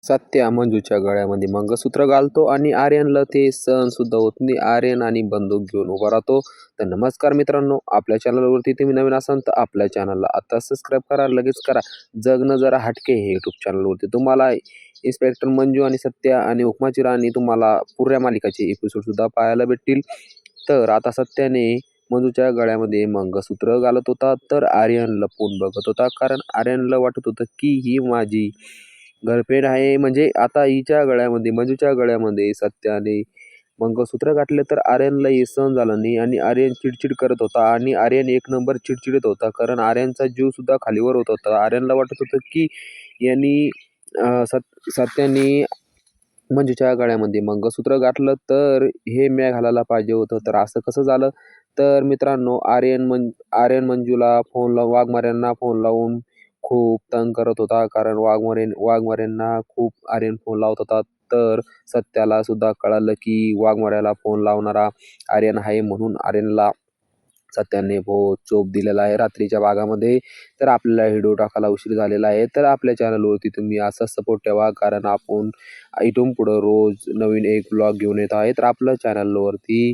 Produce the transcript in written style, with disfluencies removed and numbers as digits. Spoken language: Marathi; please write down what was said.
सत्या मंजूच्या गळ्यामध्ये मंगळसूत्र घालतो आणि आर्यनला ते सहन सुद्धा होत नाही. आर्यन आणि बंदूक घेऊन उभा राहतो. तर नमस्कार मित्रांनो, आपल्या चॅनलवरती तुम्ही नवीन असाल तर आपल्या चॅनलला आता सबस्क्राईब करा, लगेच करा. जगणं जरा हटके हे यूट्यूब चॅनलवरती तुम्हाला इन्स्पेक्टर मंजू आणि सत्या आणि हुकमाची राणी तुम्हाला पुऱ्या मालिकाचे एपिसोडसुद्धा पाहायला भेटतील. तर आता सत्याने मंजूच्या गळ्यामध्ये मंगळसूत्र घालत होता, तर आर्यन लपून बघत होता. कारण आर्यनला वाटत होतं की ही माझी गर्लफ्रेंड आहे. म्हणजे आता हिच्या गळ्यामध्ये मंजूच्या गळ्यामध्ये सत्याने मंगळसूत्र घातले, तर आर्यनला हे सहन झालं नाही आणि आर्यन चिडचिड करत होता आणि आर्यन एक नंबर चिडचिडत होता. कारण आर्यनचा जीवसुद्धा खालीवर होत होता. आर्यनला वाटत होतं की यांनी सत्याने मंजूच्या गळ्यामध्ये मंगळसूत्र घातलं, तर हे मी घालायला पाहिजे होतं. तर असं कसं झालं? तर मित्रांनो, आर्यन मंजूला वाघमाऱ्यांना फोन लावून खूप तंग करत होता. कारण वाघमाऱ्यांना खूप आर्यन फोन लावत होता. तर सत्याला सुद्धा कळालं की वाघमाऱ्याला फोन लावणारा आर्यन आहे. म्हणून आर्यनला सत्याने चोप दिलेला आहे रात्रीच्या भागामध्ये. तर आपल्याला व्हिडिओ टाकायला उशीर झालेला आहे. तर आपल्या चॅनलवरती तुम्ही असा सपोर्ट ठेवा, कारण आपण इथून पुढं रोज नवीन एक ब्लॉग घेऊन येत आहे. तर आपल्या चॅनलवरती